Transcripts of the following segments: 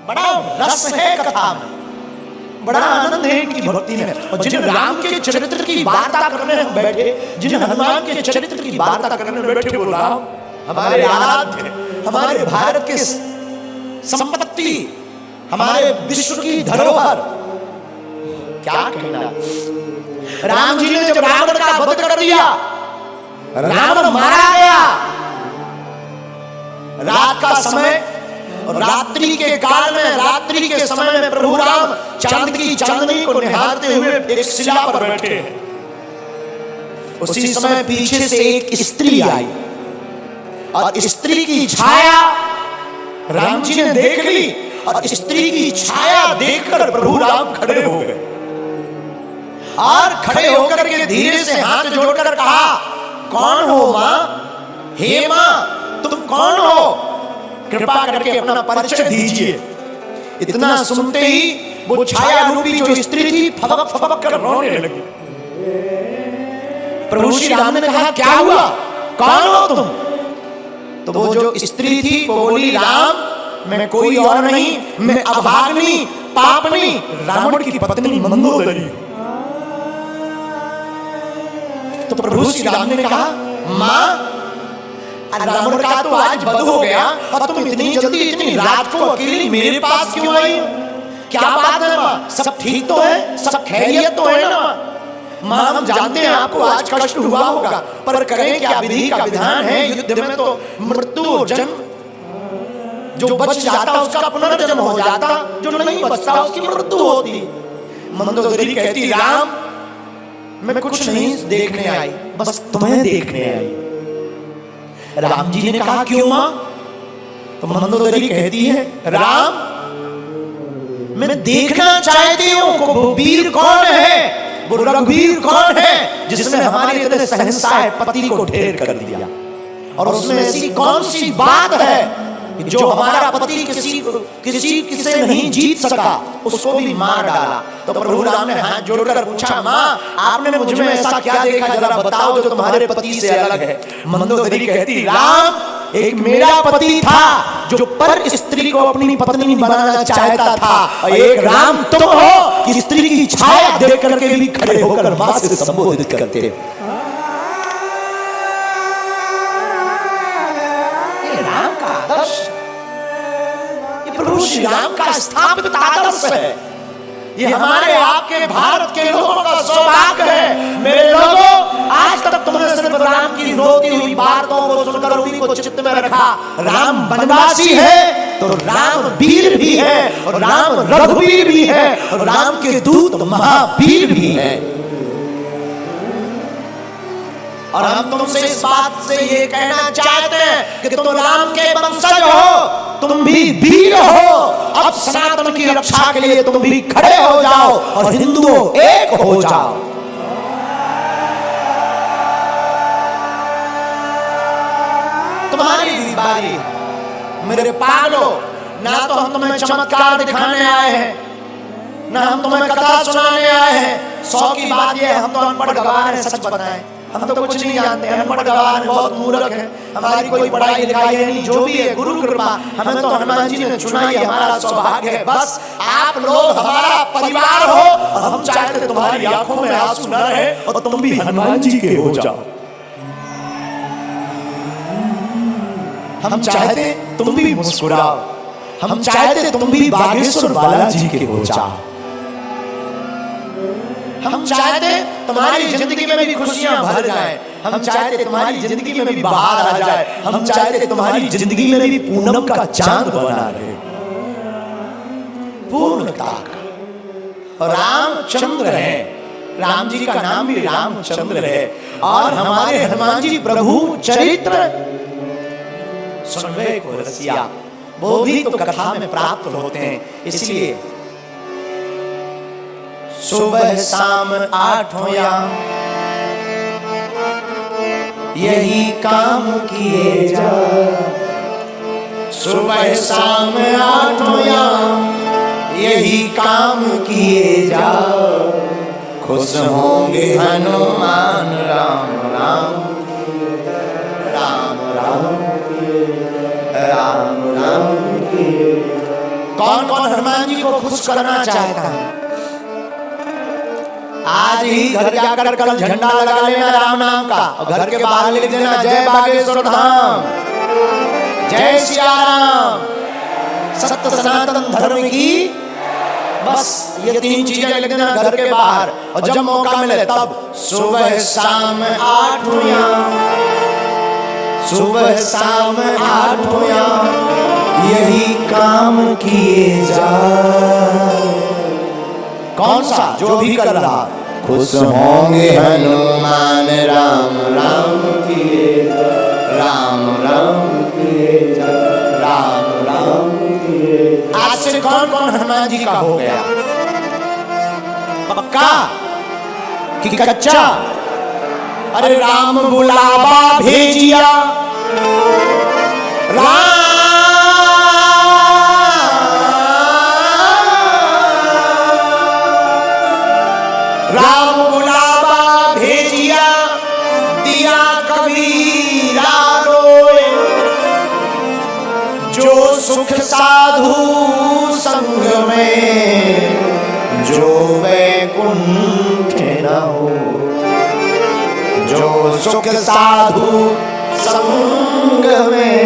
बड़ा रस है कथा में, बड़ा आनंद है इनकी भक्ति में। और जिन राम के चरित्र की वार्ता करने हम बैठे, जिन हनुमान के चरित्र की वार्ता करने बैठे, वो राम हमारे आराध्य, हमारे भारत के संपत्ति, हमारे विश्व की धरोहर, क्या कहना। राम जी ने जब रावण का वध कर दिया, रावण मारा गया, रात का समय और रात्रि के काल में, रात्रि के समय में प्रभु राम चांद की चांदनी को निहारते हुए एक शिला पर बैठे हैं। उसी समय पीछे से एक स्त्री आई और स्त्री की छाया राम जी ने देख ली, और स्त्री की छाया देखकर प्रभु राम खड़े हो गए, और खड़े होकर के धीरे से हाथ जोड़कर कहा, कौन हो मां? हे मां, तुम कौन हो? कृपा करके अपना परिचय दीजिए। इतना सुनते ही वो छाया रूपी जो स्त्री थी फबक फबक कर रोने लगी। प्रभु श्री राम ने कहा, क्या हुआ? कौन हो तुम? तो वो जो स्त्री थी वो बोली, राम मैं कोई और नहीं, मैं अभागिनी पापनी रावण की पत्नी मंदोदरी। तो प्रभु श्री राम ने कहा, मां रावण का तो आज वध हो गया, और तुम इतनी जल्दी इतनी रात को अकेली मेरे पास क्यों आई? क्या बात है मां? सब ठीक तो है? सब खैरियत तो है ना मां? हम जानते हैं आपको आज कष्ट हुआ होगा, पर करें क्या, विधि का विधान है। युद्ध में तो मृत्यु और जन्म, जो बच जाता उसका पुनर्जन्म हो जाता, जो नहीं बचता उसकी मृत्यु होती। मंदोदरी कहती, राम मैं कुछ नहीं देखने आई, बस तुम्हें देखने आई। राम जी ने कहा, क्यों मां? तो मंदोदरी कहती है, राम मैं देखना चाहती हूं वो वीर कौन है, वो रघुवीर कौन है जिसने हमारे इतने सहनसाय पति को ढेर कर दिया, और उसमें ऐसी कौन सी बात है जो हमारा पति किसी से नहीं जीत सका, उसको भी मार डाला। तो प्रभु राम ने हाथ जोड़कर पूछा, मां आपने मुझ में ऐसा क्या देखा, जरा बताओ जो तुम्हारे पति से अलग है। मंदोदरी कहती, राम एक मेरा पति था जो पर स्त्री को अपनी पत्नी बनाना चाहता था, और एक राम तुम हो कि स्त्री की छाया देख करके भी खड़े होकर मां से संबोधित करते। राम का आदर्श, ये प्रभु श्री राम का स्थापित आदर्श है। ये हमारे आपके भारत के लोगों का सौभाग्य है। मेरे लोगों, आज तक तुमने सिर्फ राम की रोती हुई बातों को सुनकर उन्हीं को चित्त में रखा। राम वनवासी है तो राम वीर भी है, और राम रघुवीर भी है, और राम के दूत महावीर भी है। और हम तुमसे इस बात से ये कहना चाहते हैं कि तुम राम के वंशज हो, तुम भी वीर हो। अब सनातन की रक्षा के लिए तुम भी खड़े हो जाओ और हिंदुओं एक हो जाओ। तुम्हारी बारी मेरे पागलों, ना तो हम तुम्हें चमत्कार दिखाने आए हैं, ना हम तुम्हें कथा सुनाने आए हैं। 100 की बात ये, हम तो अनपढ़ गवार हैं, सच बताएं हम तो कुछ नहीं जानते हैं, अनपढ़ गवार, बहुत मूर्ख हैं, हमारी कोई पढ़ाई लिखाई है नहीं, जो भी है गुरु कृपा। हमें तो हनुमान जी ने चुना, ही हमारा सौभाग्य है। बस आप लोग हमारा परिवार हो, और हम चाहते तुम्हारी आंखों में आंसू न रहे और तुम भी हनुमान जी के हो जाओ। हम चाहते तुम भी मुस्कुराओ, हम चाहते तुम भी बागेश्वर बालाजी के हो जाओ। हम चाहते तुम्हारी जिंदगी में भी खुशियां भर जाएं, हम चाहते तुम्हारी जिंदगी में भी बाहर आ जाए, हम चाहते तुम्हारी जिंदगी में भी पूनम का चांद बना रहे, पूर्णता का। रामचंद्र है, राम जी का नाम भी रामचंद्र है। और हमारे हनुमान जी प्रभु चरित्र सुनवे को रसिया, वो भी तो कथा में प्राप्त होते हैं। इसलिए सुबह शाम 8 याम यही काम किए जा, सुबह शाम 8 याम यही काम किए जा, खुश होंगे हनुमान राम राम राम राम राम राम। कौन कौन हनुमान जी को खुश करना चाहता है? आज ही घर जाकर कल झंडा लगा लेना राम नाम का, और घर के बाहर लिख देना जय बागेश्वर धाम, जय सिया राम, सत्य सनातन धर्म की। बस ये 3 चीजें लिख देना घर के बाहर, और जब मौका मिले तब सुबह शाम 8 सुबह शाम 8 यही काम किए जा। कौन सा? जो भी कर रहा। खुश होंगे हनुमान राम राम किए जा, राम राम किए जा, राम राम किए जा। आज से कौन कौन हनुमान जी का हो गया? पक्का कि कच्चा? अरे राम बुलावा भेजिया, राम बुलावा भेजिया, दिया कबीरा रोए, जो सुख साधु संग में, जो वैकुंठ न हो, जो सुख साधु संग में,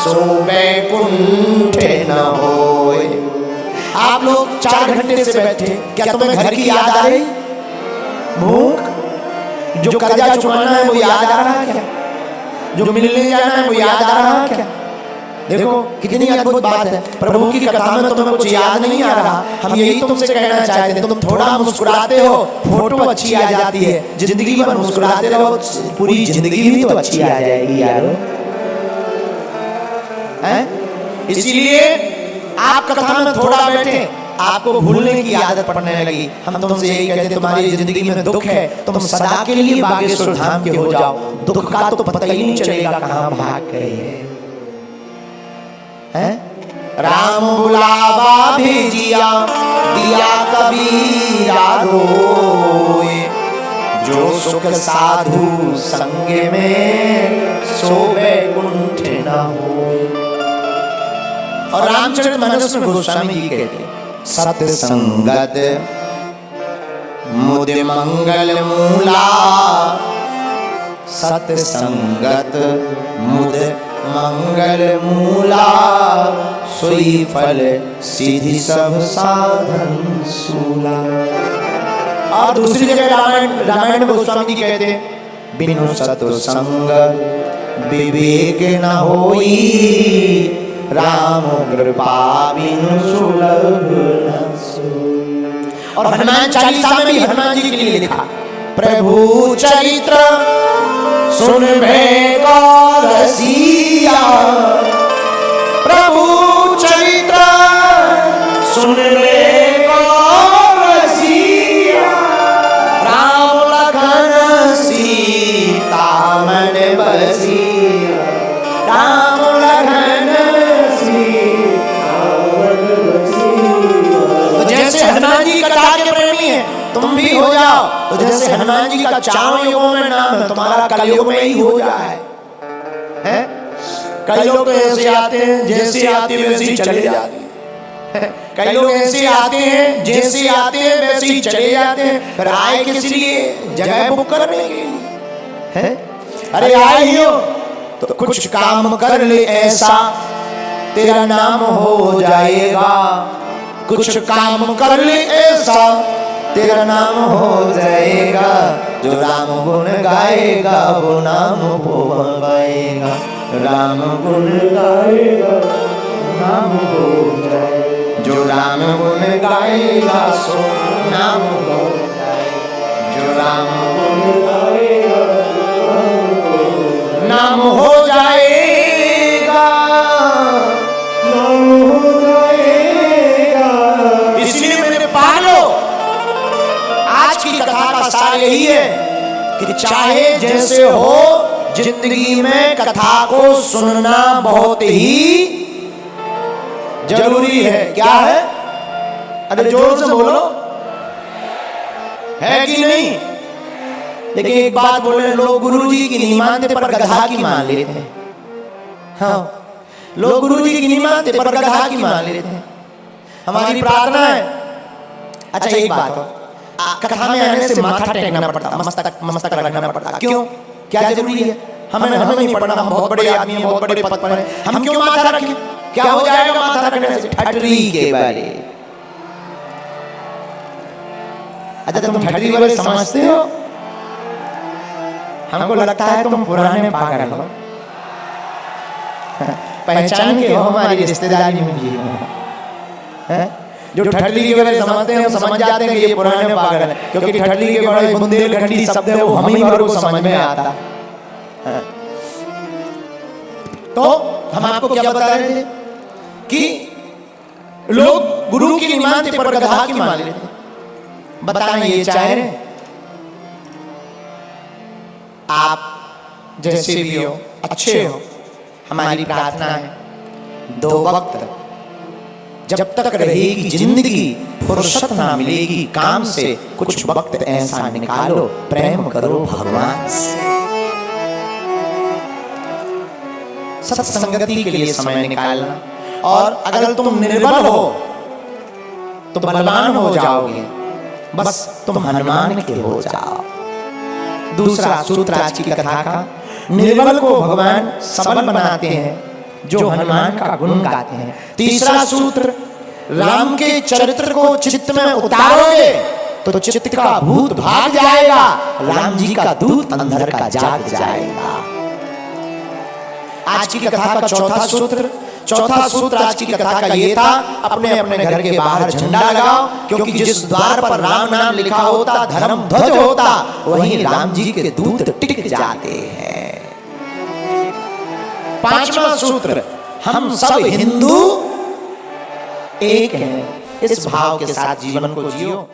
सो वैकुंठ न होए। आप लोग 4 घंटे से बैठे, क्या तुम्हें घर की याद आ रही? भूख, जो कर्जा चुकाना है वो याद आ रहा है क्या? जो मिलने जाना है वो याद आ रहा है क्या? देखो कितनी अद्भुत बात है। प्रभु की कथा में तुम्हें कुछ याद नहीं आ रहा। हम यही तुमसे कहना चाहते हैं, तुम थोड़ा मुस्कुराते हो, फोटो अच्छी आ जाती है, जिंदगी भर मुस्कुराते रहो, पूरी जिंदगी भी तो अच्छी आ जाएगी यारो। इसीलिए आप कथा में थोड़ा बैठे, आपको भूलने की आदत पड़ने लगी। हम तुमसे यही कहते हैं, तुम्हारी जिंदगी में दुख है, तुम सदा के लिए बागेश्वर धाम के हो जाओ। दुख का तो पता ही नहीं चलेगा कहाँ भाग गए हैं। राम बुलावा भेजिया, दिया कबीरा रोए, जो सुख साधु संग में, सो वैकुंठ न हो। और रामचरितमानस में गोस्वामी जी कहते, सत्य संगत मुद मंगल मूला, सत्य संगत मुद मंगल मूला, सोई फल सीधी सब साधन सूला। और दूसरी जगह रामायण में गोस्वामी जी कहते, बिनु सत्य संग विवेक न होई, राम कृपा बिनु सुलभ न सोई। और हनुमान चालीसा में भी हनुमान जी के लिए लिखा, प्रभु चरित्र सुन गौर रसिया, प्रभु चरित्र सुन गौर रसिया, राम लखन सीता मन बसिया, राम लखन सीता मन बसिया। तो जैसे हनुमान जी कथा के प्रेमी है, तुम भी हो जाओ। तो जैसे हनुमान जी का 4 युगों में नाम है, तुम्हारा कलयुग में ही हो जाए। हैं? कई लोग तो ऐसे आते हैं, जैसे आते हैं वैसे ही चले जाते हैं। कई लोग ऐसे आते हैं, जैसे आते हैं वैसे ही चले जाते हैं। फिर आए किस लिए? जगह बुक करने के लिए। हैं? अरे आए ही हो तो कुछ काम कर ले ऐसा, तेरा नाम हो जाएगा। कुछ काम कर ले ऐसा, तेरा नाम हो जाएगा। जो राम गुण गाएगा वो नाम पाएगा, राम गुण गाएगा नाम हो जाएगा। जो राम गुण गाएगा सो नाम हो जाएगा। जो राम गुण गाएगा नाम हो जाएगा, नाम हो जाएगा। इसलिए मेरे पालो, आज की कथा का सार यही है कि चाहे जैसे हो, जिंदगी में कथा को सुनना बहुत ही जरूरी है। क्या है? अरे जोर से बोलो, है कि नहीं? लेकिन एक बात बोले, लोग गुरुजी की नहीं मानते पर गधा की मान लेते हैं। हाँ, लोग गुरु जी की नहीं मानते पर गधा की मान लेते हैं। हमारी प्रार्थना है। अच्छा एक बात हो, कथा में आने से माथा टेकना पड़ता, मस्तक रखना पड़ता, क्यों? क्या जरूरी है? हमें नहीं पढ़ना, हम बहुत बड़े आदमी हैं, बहुत बड़े पद पर हैं, हम क्यों माथा रखें? क्या हो जाएगा माथा रखने से? ठटरी के बारे। अच्छा तुम ठटरी वाले समझते हो? हमको लगता है तुम पुराने पागल हो, पहचान के हो हमारी रिश्तेदारी में जी हो। जो ठटली के बारे समझते हैं समझ जाते हैं कि ये पुराने पागल है, क्योंकि ठटली के बड़े बुंदेलखंडी शब्द है वो हम ही को समझ में आता। तो हम आपको क्या बता रहे थे कि लोग गुरु की नहीं मानते पर गधा की मान लेते। बताना ये चाह रहे आप जैसे भी हो, अच्छे हो, हमारी प्रार्थना है 2 वक्त जब तक रहेगी जिंदगी, फुर्सत ना मिलेगी काम से, कुछ वक्त ऐसा निकालो प्रेम करो भगवान से। सत्संगति के लिए समय निकालना। और अगर तुम निर्बल हो तो बलवान हो जाओगे, बस तुम हनुमान के हो जाओ। दूसरा सूत्र आज की कथा का, निर्बल को भगवान सबल बनाते हैं जो हनुमान का गुण गाते हैं। तीसरा सूत्र, राम के चरित्र को चित्त में उतारोगे तो चित्त का भूत भाग जाएगा, राम जी का दूत अंदर का जाग जाएगा। आज की कथा का चौथा सूत्र आज की कथा का ये था, अपने अपने घर के बाहर झंडा लगाओ, क्योंकि जिस द्वार पर राम नाम लिखा होता, धर्म ध्वज होता, वहीं राम जी के दूत टिक जाते हैं। पांचवा सूत्र, हम सब हिंदू एक हैं, इस भाव के साथ जीवन को जियो।